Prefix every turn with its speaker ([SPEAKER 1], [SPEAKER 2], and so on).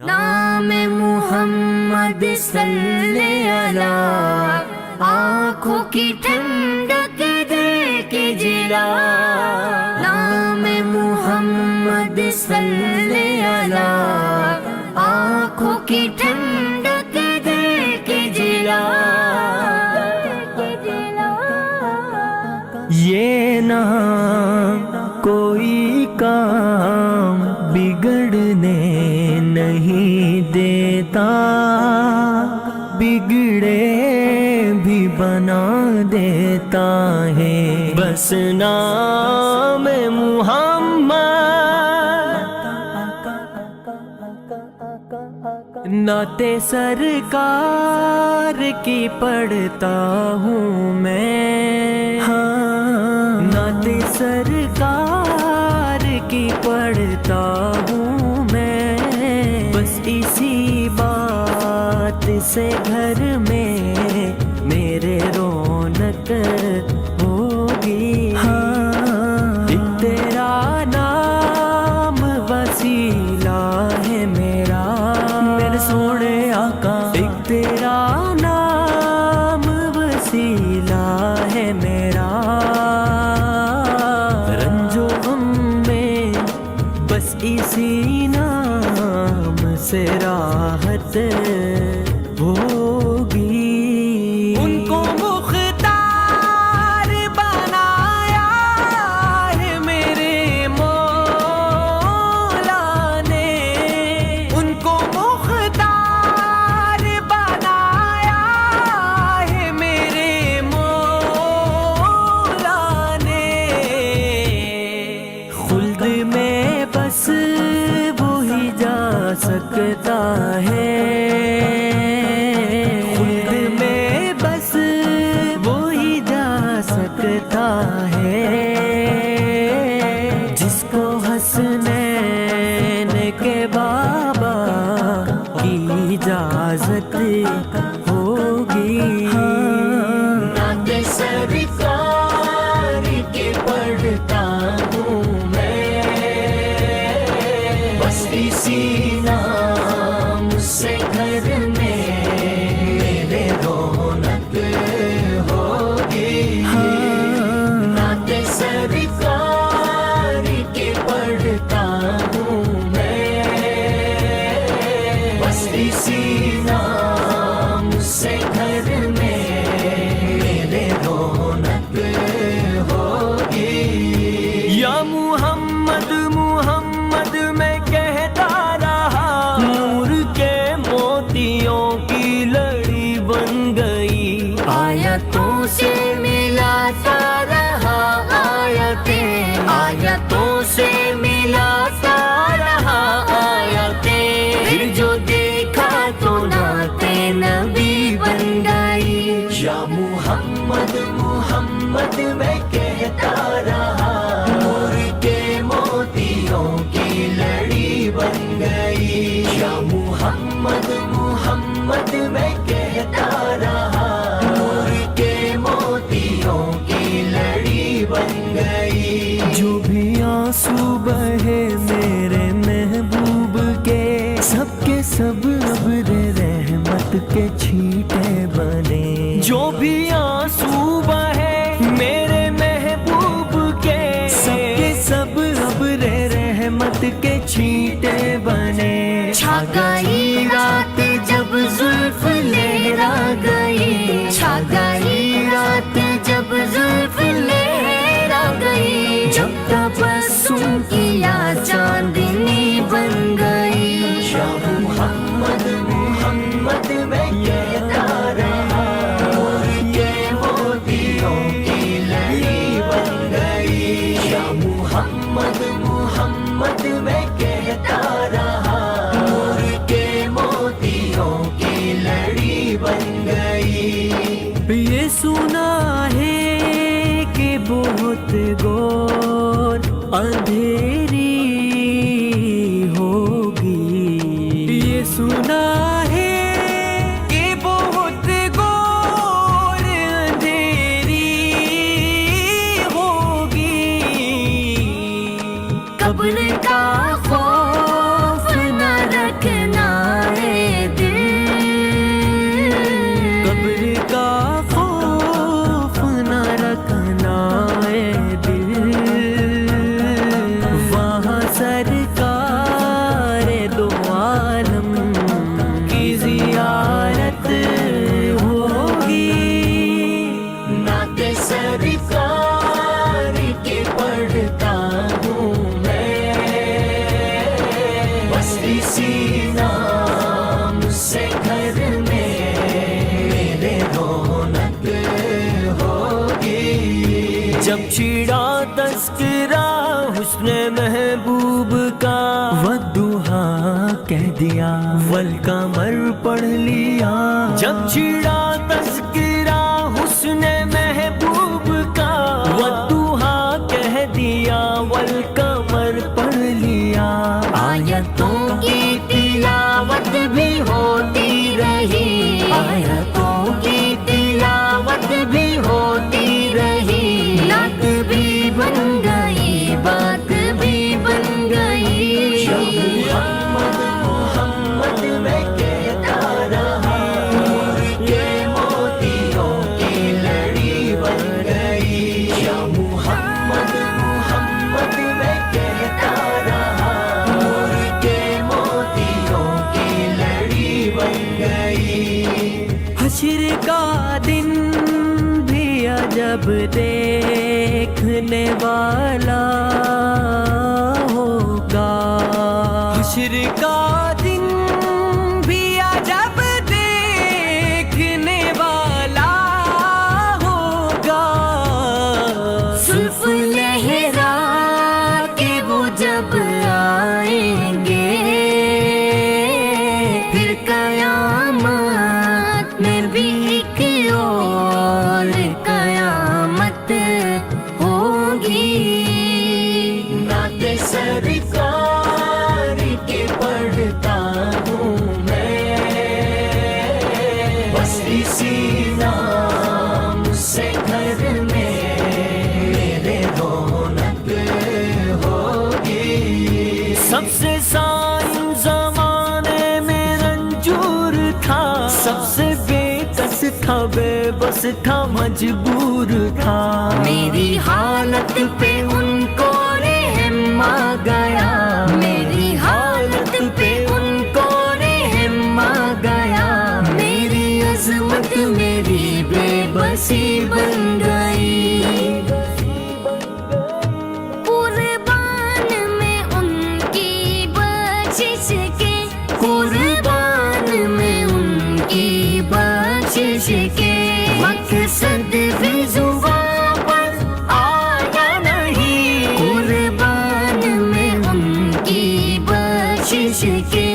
[SPEAKER 1] نام محمد صلی اللہ آنکھوں کی ٹھنڈک دے کے جلا، نام محمد صلی اللہ آنکھوں کی ٹھنڈک دے کے جلا،
[SPEAKER 2] یہ نام کوئی کام بگڑنے نہیں دیتا، بگڑے بھی بنا دیتا ہے، بس نام محمد نعت سرکار کی پڑھتا ہوں میں، ہاں نعت سرکار کی پڑھتا ہوں میں، بس اسی بات سے گھر میں میرے رونق ہوگی، ہاں تیرا نام وسیلہ ہے میرا، میرے سونے آقا ایک تیرا نام وسیلہ ہے میرا، رنج و غم میں بس اسی نام سے راحت ہوگی، ان کو مختار بنایا ہے میرے مولا نے، ان کو مختار بنایا ہے میرے مولا نے، خلد میں بس وہی جا سکتا ہے، خلد میں بس وہی جا سکتا ہے، جس کو حسنین کے بابا کی اجازت ہوگی،
[SPEAKER 1] نعت سرکار کی پڑھتا ہوں میں، بس اسی نام سے گھر میں میرے رونق ہوگی، نعت سرکار کی پڑھتا ہوں میں، بس اسی نام سے گھر میں میرے رونق ہوگی،
[SPEAKER 2] یا محمد محمد میں کہتا رہا، نور کے موتیوں کی لڑی بن گئی،
[SPEAKER 1] آیتوں سے ملاتا رہا آیتیں، آیتوں سے ملاتا رہا آیتیں، پھر جو دیکھا تو نعت نبی بن گئی،
[SPEAKER 2] یا محمد محمد میں کہتا رہا،
[SPEAKER 1] نور کے موتیوں کی لڑی بن گئی،
[SPEAKER 2] یا محمد محمد میں کہتا رہا،
[SPEAKER 1] نور کے موتیوں کی لڑی بن گئی،
[SPEAKER 2] جو بھی آنسو بہے میرے محبوب کے، سب کے سب ابر رحمت کے چھینٹے بنے، جو بھی آنسو بہے میرے محبوب کے، سب کے سب ابر رحمت کے چھینٹے بنے،
[SPEAKER 1] چھا گئی رات جب زلف لہرا گئی، چھا گئی رات جب زلف لہرا گئی، جب تبسم کیا چاندنی بن گئی،
[SPEAKER 2] یا محمد محمد میں کہتا رہا،
[SPEAKER 1] نور کے موتیوں کی لڑی بن گئی،
[SPEAKER 2] یا محمد محمد میں کہتا رہا،
[SPEAKER 1] نور کے موتیوں کی لڑی بن گئی،
[SPEAKER 2] یہ سنا ہے کہ بہت گور اندھیری ہوگی، یہ سنا ہے کہ بہت گور اندھیری ہوگی،
[SPEAKER 1] قبر کا خوف نہ رکھنا
[SPEAKER 2] جب چھڑا تذکرہ حسن محبوب کا والضحا کہہ دیا والقمر پڑھ لیا. جب چھڑا تذکرہ حسن محبوب کا والضحا کہہ دیا والقمر پڑھ لیا.
[SPEAKER 3] آیتوں کی تلاوت بھی ہوتی رہی، آیتوں کی تلاوت بھی ہوتی رہی، نعت بھی بن گئی، بات بھی بن گئی.
[SPEAKER 2] محمد محمد میں کہتا رہا، نور کے موتیوں کی لڑی بن گئی. یا محمد محمد میں کہتا رہا، نور کے موتیوں کی لڑی بن گئی. حشر کا دن بھی عجب دیکھنے والا ہوگا. حشر کا دن بھی عجب دیکھنے والا ہوگا.
[SPEAKER 3] زلف لہرا کے وہ جب آئیں گے، پھر قیامت میں بھی ایک اور قیامت ہوگی.
[SPEAKER 2] نعت سرکار کے پڑھتا ہوں میں، بس اسی نام سے گھر میں میرے رونق ہوگی. سب سے سائن زمانے میں رنجور تھا، سب سے بے کس تھا، بے بس تھا، مجبور تھا.
[SPEAKER 3] میری حالت پہ ان کو رحم آ گیا، میری حالت پہ ان کو رحم آ گیا. میری عظمت میری بے بسی بن گئی. قربان میں ان کی بخشش کے، قربان میں ان کی بخشش کے، مقصد بھی زباں پر آیا نہیں. قربان میں ان کی بخشش کے،